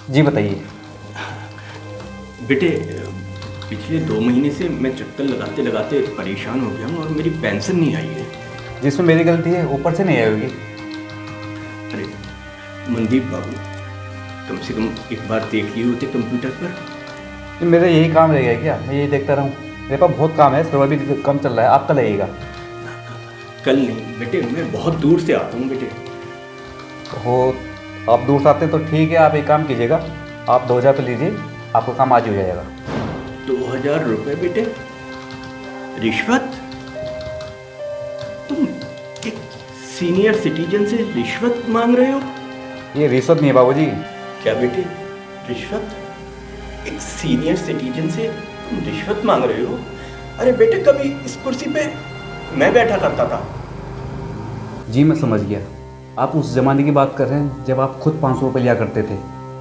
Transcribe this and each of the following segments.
जी बताइए। बेटे, पिछले 2 महीने से मैं चक्कर लगाते लगाते परेशान हो गया हूँ और मेरी पेंशन नहीं आई है। जिसमें मेरी गलती है ऊपर से नहीं आई होगी। अरे मनदीप बाबू, कम से कम एक बार देख लिए होते कंप्यूटर पर। ये मेरा यही काम रह गया क्या? मैं यही देखता रहूँ? मेरे पास बहुत काम है, सर्वर भी कम चल रहा है। आप कल आइएगा। कल नहीं बेटे, मैं बहुत दूर से आता हूँ बेटे। हो, आप दूर से आते हैं तो ठीक है। आप एक काम कीजिएगा, आप 2,000 रुपये लीजिए, आपका काम आज ही हो जाएगा। 2,000 रुपये बेटे? रिश्वत? तुम एक सीनियर सिटीजन से रिश्वत मांग रहे हो? ये रिश्वत नहीं है बाबूजी। क्या बेटे, रिश्वत? एक सीनियर सिटीजन से तुम रिश्वत मांग रहे हो? अरे बेटे, कभी इस कुर्सी पे मैं बैठा करता था। जी मैं समझ गया। आप उस ज़माने की बात कर रहे हैं जब आप खुद 500 रुपये लिया करते थे।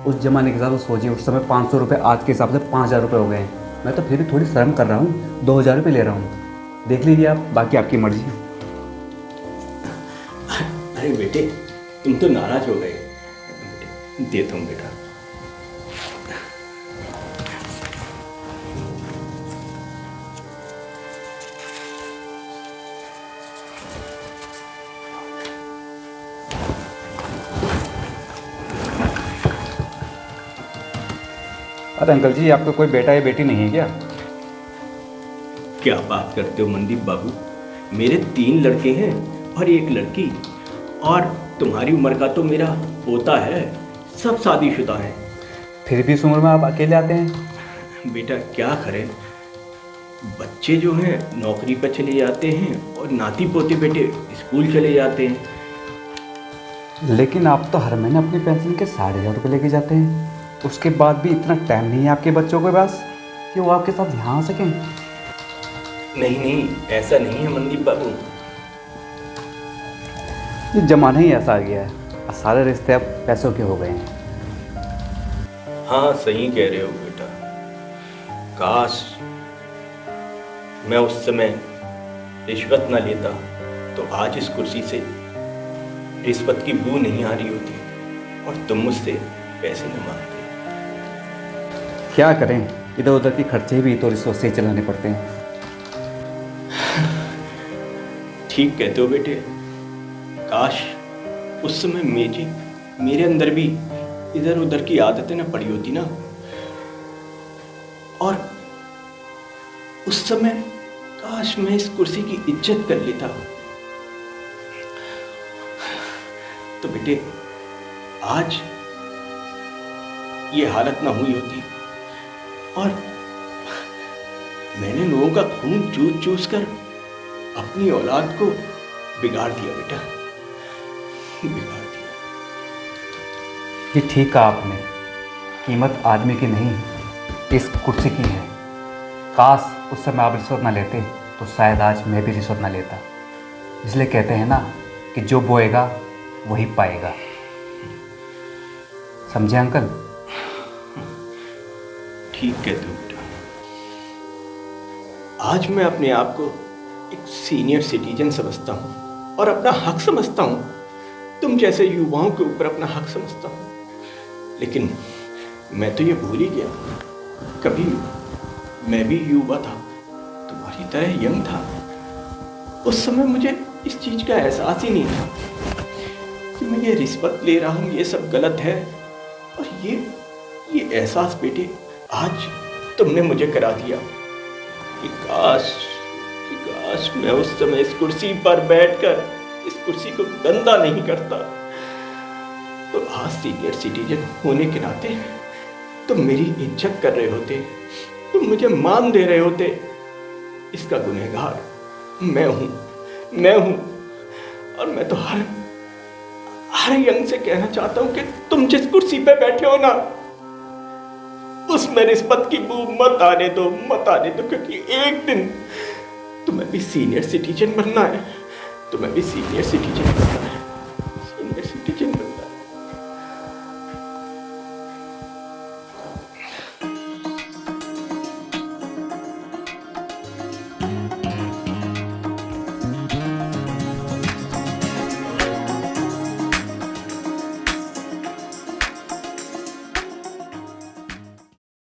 उस ज़माने के हिसाब से सोचिए, उस समय 500 रुपये आज के हिसाब से 5,000 रुपये हो गए हैं। मैं तो फिर भी थोड़ी शर्म कर रहा हूँ, 2,000 रुपये ले रहा हूँ। देख लीजिए आप, बाकी आपकी मर्जी। अरे बेटे, तुम तो नाराज हो गए। बेटे, देता हूँ बेटा। अरे अंकल जी, आपका कोई बेटा या बेटी नहीं है क्या? क्या बात करते हो मनदीप बाबू? मेरे 3 लड़के हैं और 1 लड़की। और तुम्हारी उम्र का तो मेरा पोता है। सब शादीशुदा हैं। फिर भी इस उम्र में आप अकेले आते हैं? बेटा क्या करें, बच्चे जो हैं नौकरी पर चले जाते हैं और नाती पोते बेटे स्कूल चले जाते हैं। लेकिन आप तो हर महीने अपनी पेंशन के 4,500 रुपये लेके जाते हैं। उसके बाद भी इतना टाइम नहीं है आपके बच्चों के पास कि वो आपके साथ यहाँ आ सकें। नहीं नहीं, ऐसा नहीं है मनदीप बाबू। ये ज़माना ही ऐसा आ गया है, सारे रिश्ते अब पैसों के हो गए हैं। हाँ सही कह रहे हो बेटा। काश मैं उस समय रिश्वत ना लेता तो आज इस कुर्सी से रिश्वत की बू नहीं आ रही होती और तुम मुझसे पैसे न मांगते। क्या करें, इधर उधर के खर्चे भी तो रिश्वत से ही चलाने पड़ते हैं। ठीक कहते हो बेटे। काश उस समय मेरे अंदर भी इधर उधर की आदतें न पड़ी होती ना, और उस समय काश मैं इस कुर्सी की इज्जत कर लेता। तो बेटे आज ये हालत ना हुई होती और मैंने लोगों का खून चूस चूस कर अपनी औलाद को बिगाड़ दिया बेटा, बिगाड़ दिया। ये ठीक कहा आपने, कीमत आदमी की नहीं इस कुर्सी की है। काश उस समय आप रिश्वत ना लेते तो शायद आज मैं भी रिश्वत ना लेता। इसलिए कहते हैं ना कि जो बोएगा वही पाएगा। समझे अंकल? ठीक कहते हो बेटा। आज मैं अपने आप को एक सीनियर सिटीजन समझता हूँ और अपना हक समझता हूँ। तुम जैसे युवाओं के ऊपर अपना हक समझता हूँ। लेकिन मैं तो ये भूल ही गया, कभी मैं भी युवा था, तुम्हारी तरह यंग था। उस समय मुझे इस चीज का एहसास ही नहीं था कि मैं ये रिश्वत ले रहा हूँ, ये सब गलत है। और ये एहसास बेटे आज तुमने मुझे करा दिया कि काश मैं उस समय इस कुर्सी पर बैठकर इस कुर्सी को गंदा नहीं करता तो आज सीनियर सिटीजन होने के नाते तुम मेरी इज्जत कर रहे होते, तुम मुझे मान दे रहे होते। इसका गुनहगार मैं हूं। और मैं तो हर यंग से कहना चाहता हूं कि तुम जिस कुर्सी पे बैठे हो ना, उसमें रिश्वत की बू मत आने दो, क्योंकि एक दिन तुम्हें भी सीनियर सिटीजन बनना है। तुम्हें भी सीनियर सिटीजन बनना है।